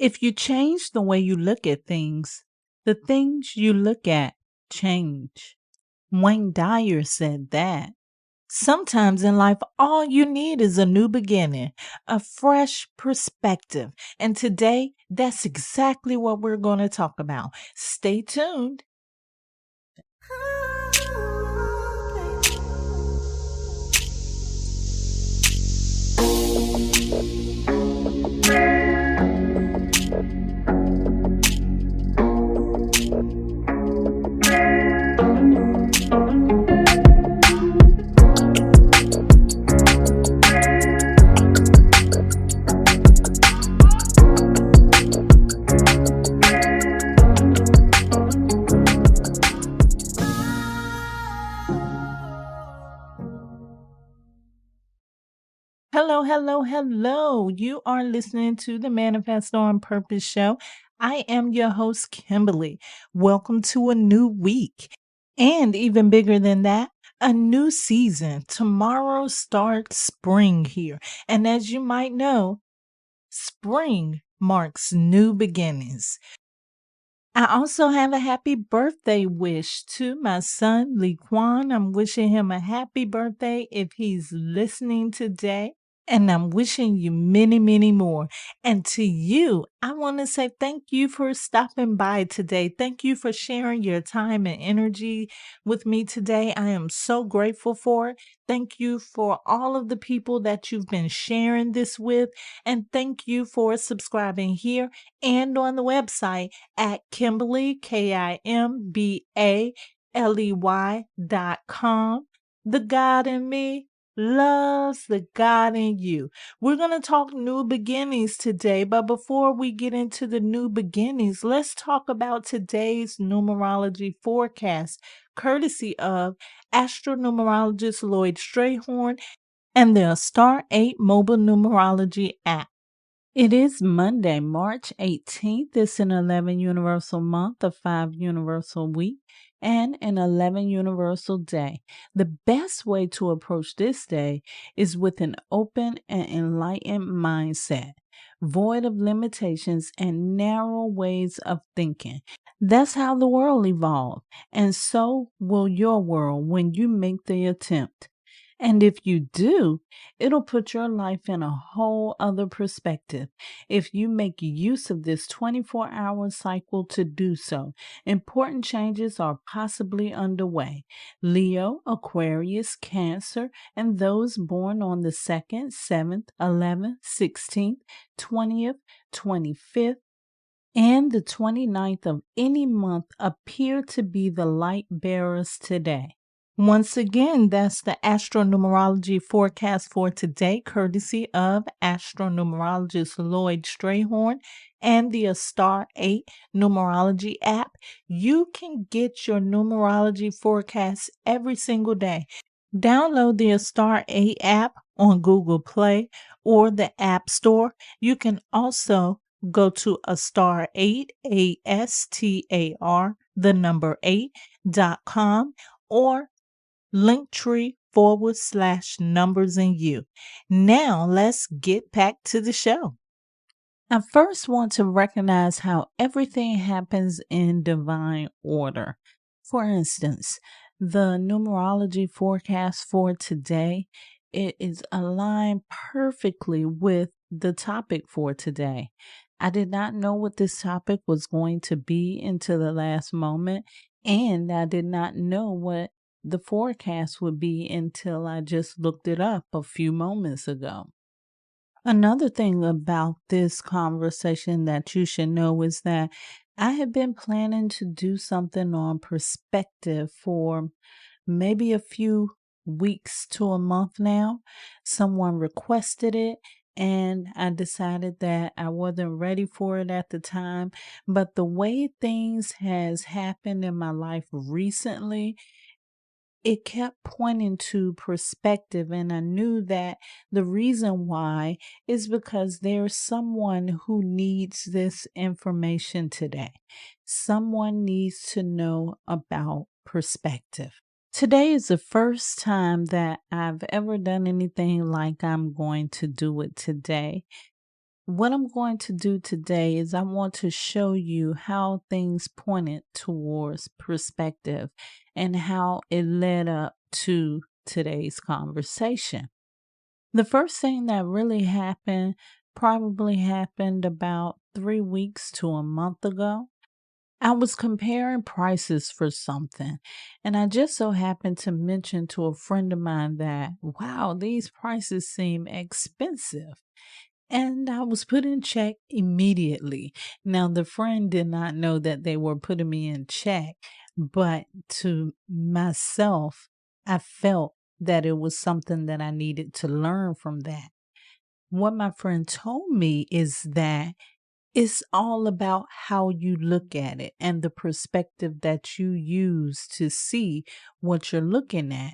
If you change the way you look at things, the things you look at change. Wayne Dyer said that. Sometimes in life, all you need is a new beginning, a fresh perspective. And today, that's exactly what we're going to talk about. Stay tuned. Hello, hello, hello. You are listening to the Manifest on Purpose show. I am your host, Kimbaley. Welcome to a new week. And even bigger than that, a new season. Tomorrow starts spring here. And as you might know, spring marks new beginnings. I also have a happy birthday wish to my son, Lee Kwan. I'm wishing him a happy birthday if he's listening today. And I'm wishing you many, many more. And to you, I want to say thank you for stopping by today. Thank you for sharing your time and energy with me today. I am so grateful for it. Thank you for all of the people that you've been sharing this with. And thank you for subscribing here and on the website at Kimbaley, KIMBALEY.com. The God in me loves the God in you. We're going to talk new beginnings today, but before we get into the new beginnings, let's talk about today's numerology forecast, courtesy of Astro-Numerologist LLoyd Strayhorn and the Star 8 mobile numerology app. It is Monday, March 18th. It's an 11 universal month, a 5 universal week, and an 11 universal day. The best way to approach this day is with an open and enlightened mindset, void of limitations and narrow ways of thinking. That's how the world evolved, and so will your world when you make the attempt. And if you do, it'll put your life in a whole other perspective if you make use of this 24-hour cycle to do so. Important changes are possibly underway. Leo, Aquarius, Cancer, and those born on the 2nd, 7th, 11th, 16th, 20th, 25th, and the 29th of any month appear to be the light bearers today. Once again, that's the Astro-Numerology forecast for today, courtesy of Astro-Numerologist LLoyd Strayhorn and the Star 8 numerology app. You can get your numerology forecast every single day. Download the Star 8 app on Google Play or the App Store. You can also go to Star 8, ASTAR, the number 8.com, or Linktree/numbers and you. Now let's get back to the show. I first want to recognize how everything happens in divine order. For instance, the numerology forecast for today, it is aligned perfectly with the topic for today. I did not know what this topic was going to be until the last moment, and I did not know what the forecast would be until I just looked it up a few moments ago. Another thing about this conversation that you should know is that I have been planning to do something on perspective for maybe a few weeks to a month now. Someone requested it, and I decided that I wasn't ready for it at the time. But the way things has happened in my life recently, it kept pointing to perspective, and I knew that the reason why is because there's someone who needs this information today. Someone needs to know about perspective. Today is the first time that I've ever done anything like I'm going to do it today. What I'm going to do today is I want to show you how things pointed towards perspective and how it led up to today's conversation. The first thing that really happened probably happened about 3 weeks to a month ago. I was comparing prices for something, and I just so happened to mention to a friend of mine that, wow, these prices seem expensive. And I was put in check immediately. Now, the friend did not know that they were putting me in check, but to myself, I felt that it was something that I needed to learn from that. What my friend told me is that it's all about how you look at it and the perspective that you use to see what you're looking at.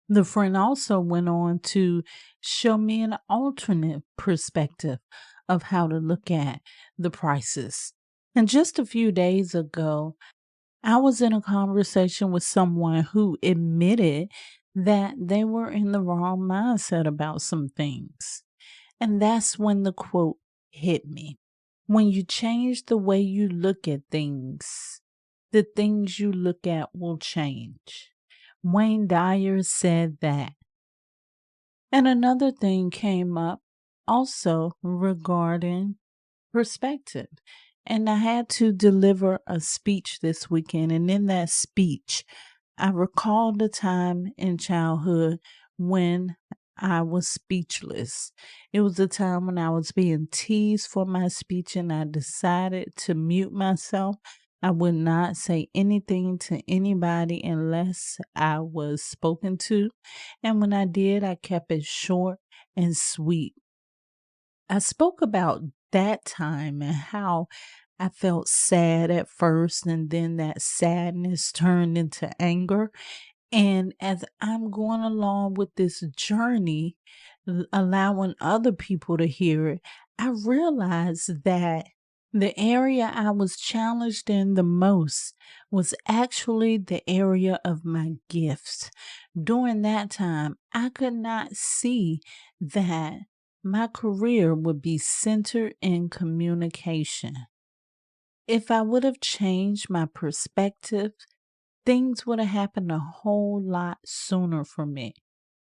The friend also went on to show me an alternate perspective of how to look at the prices. And just a few days ago, I was in a conversation with someone who admitted that they were in the wrong mindset about some things. And that's when the quote hit me. When you change the way you look at things, the things you look at will change. Wayne Dyer said that. And another thing came up also regarding perspective. And I had to deliver a speech this weekend. And in that speech, I recalled a time in childhood when I was speechless. It was a time when I was being teased for my speech and I decided to mute myself. I would not say anything to anybody unless I was spoken to. And when I did, I kept it short and sweet. I spoke about that time and how I felt sad at first, and then that sadness turned into anger. And as I'm going along with this journey, allowing other people to hear it, I realized that the area I was challenged in the most was actually the area of my gifts. During that time, I could not see that my career would be centered in communication. If I would have changed my perspective, things would have happened a whole lot sooner for me.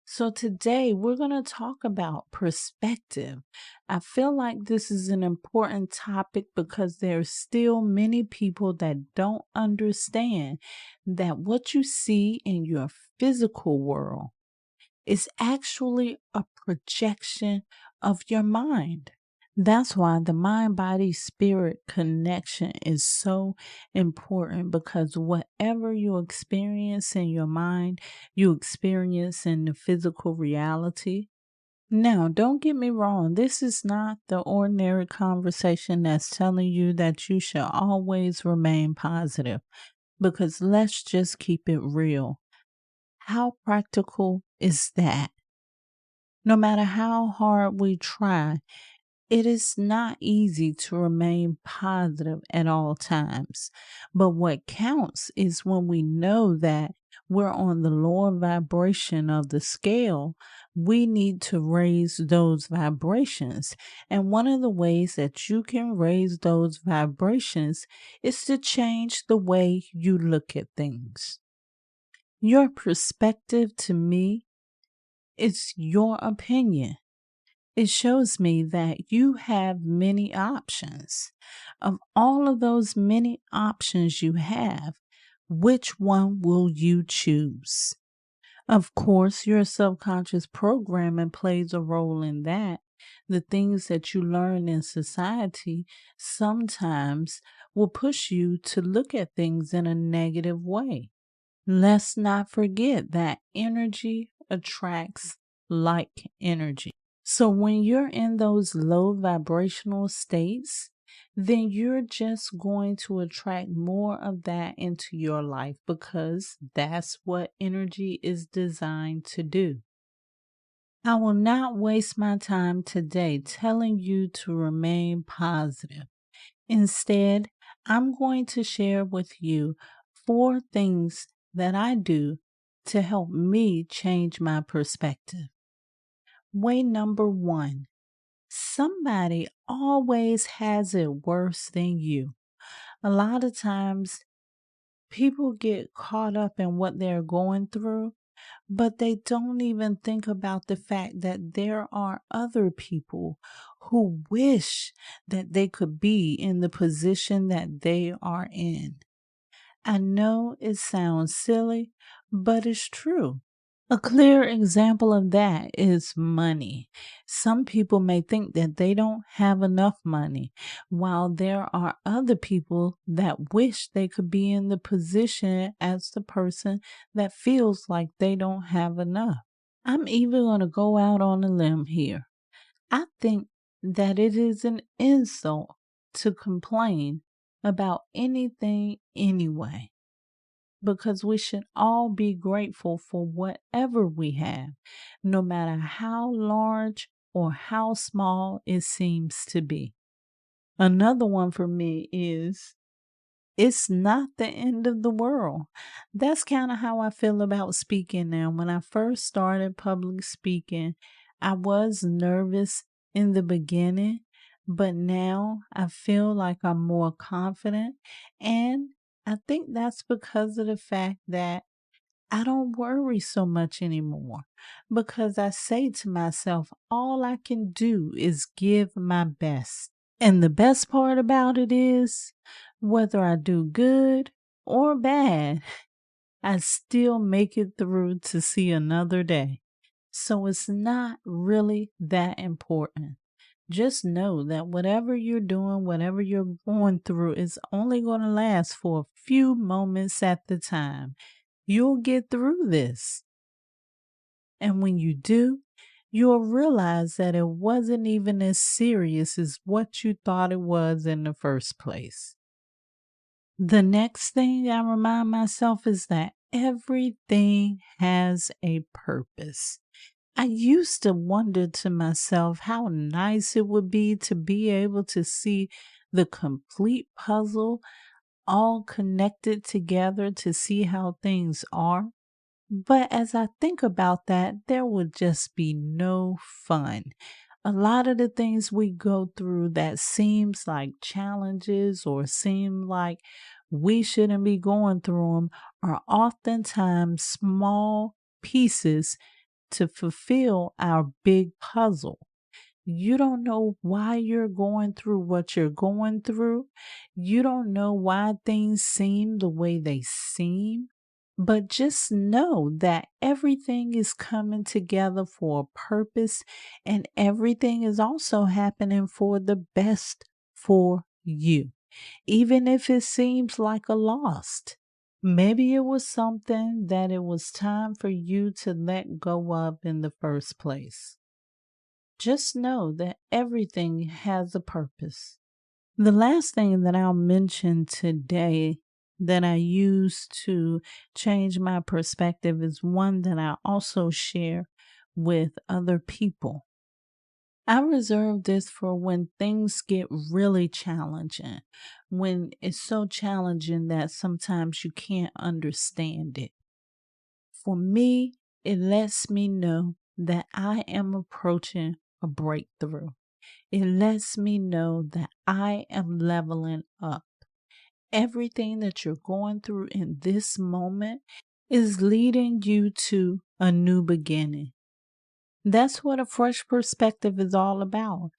So today we're going to talk about perspective. I feel like this is an important topic because there's still many people that don't understand that what you see in your physical world is actually a projection of your mind. That's why the mind body spirit connection is so important, because whatever you experience in your mind, you experience in the physical reality. Now, don't get me wrong, this is not the ordinary conversation that's telling you that you should always remain positive, because let's just keep it real. How practical is that? No matter how hard we try, it is not easy to remain positive at all times. But what counts is when we know that we're on the lower vibration of the scale, we need to raise those vibrations. And one of the ways that you can raise those vibrations is to change the way you look at things. Your perspective to me is your opinion. It shows me that you have many options. Of all of those many options you have, which one will you choose? Of course, your subconscious programming plays a role in that. The things that you learn in society sometimes will push you to look at things in a negative way. Let's not forget that energy attracts like energy. So when you're in those low vibrational states, then you're just going to attract more of that into your life, because that's what energy is designed to do. I will not waste my time today telling you to remain positive. Instead, I'm going to share with you 4 things that I do to help me change my perspective. Way number 1, Somebody always has it worse than you. A lot of times, people get caught up in what they're going through, but they don't even think about the fact that there are other people who wish that they could be in the position that they are in. I know it sounds silly, but it's true. A clear example of that is money. Some people may think that they don't have enough money, while there are other people that wish they could be in the position as the person that feels like they don't have enough. I'm even going to go out on a limb here. I think that it is an insult to complain about anything anyway, because we should all be grateful for whatever we have, no matter how large or how small it seems to be. Another one for me is it's not the end of the world. That's kind of how I feel about speaking now. When I first started public speaking, I was nervous in the beginning, but now I feel like I'm more confident. And I think that's because of the fact that I don't worry so much anymore, because I say to myself, all I can do is give my best. And the best part about it is, whether I do good or bad, I still make it through to see another day. So it's not really that important. Just know that whatever you're doing, whatever you're going through, is only going to last for a few moments at the time. You'll get through this. And when you do, you'll realize that it wasn't even as serious as what you thought it was in the first place. The next thing I remind myself is that everything has a purpose. I used to wonder to myself how nice it would be able to see the complete puzzle all connected together to see how things are. But as I think about that, there would just be no fun. A lot of the things we go through that seems like challenges or seem like we shouldn't be going through them are oftentimes small pieces to fulfill our big puzzle. You don't know why you're going through what you're going through. You don't know why things seem the way they seem. But just know that everything is coming together for a purpose, and everything is also happening for the best for you. Even if it seems like a loss, maybe it was something that it was time for you to let go of in the first place. Just know that everything has a purpose. The last thing that I'll mention today that I use to change my perspective is one that I also share with other people. I reserve this for when things get really challenging, when it's so challenging that sometimes you can't understand it. For me, it lets me know that I am approaching a breakthrough. It lets me know that I am leveling up. Everything that you're going through in this moment is leading you to a new beginning. That's what a fresh perspective is all about.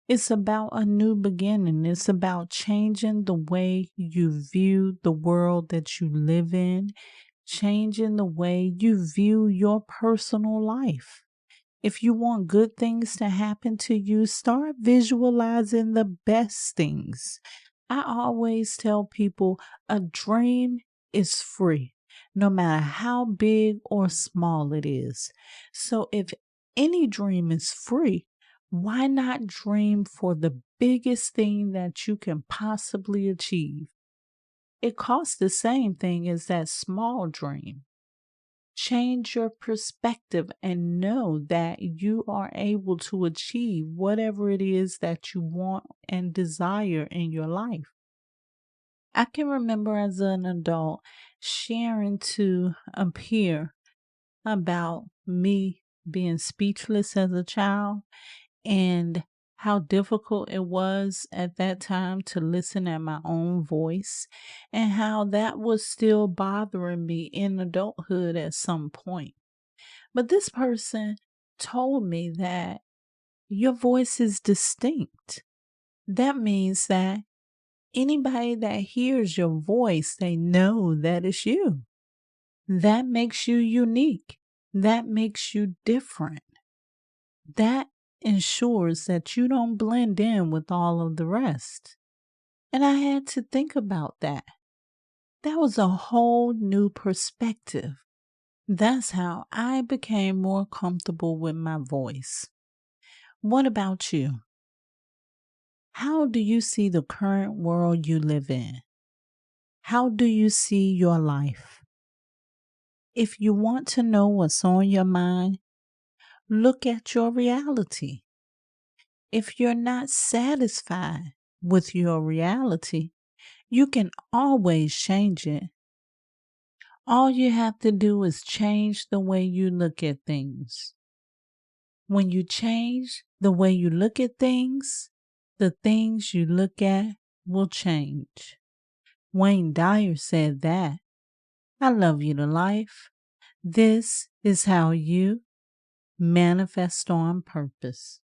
It's about a new beginning. It's about changing the way you view the world that you live in, changing the way you view your personal life. If you want good things to happen to you, start visualizing the best things. I always tell people a dream is free, no matter how big or small it is. So if any dream is free, why not dream for the biggest thing that you can possibly achieve? It costs the same thing as that small dream. Change your perspective and know that you are able to achieve whatever it is that you want and desire in your life. I can remember as an adult sharing to a peer about me being speechless as a child and how difficult it was at that time to listen at my own voice and how that was still bothering me in adulthood at some point. But this person told me that your voice is distinct. That means that anybody that hears your voice, they know that it's you. That makes you unique. That makes you different. That ensures that you don't blend in with all of the rest. And I had to think about that. That was a whole new perspective. That's how I became more comfortable with my voice. What about you? How do you see the current world you live in? How do you see your life? If you want to know what's on your mind, look at your reality. If you're not satisfied with your reality, you can always change it. All you have to do is change the way you look at things. When you change the way you look at things, the things you look at will change. Dyer said that. I love you to life. This is how you manifest on purpose.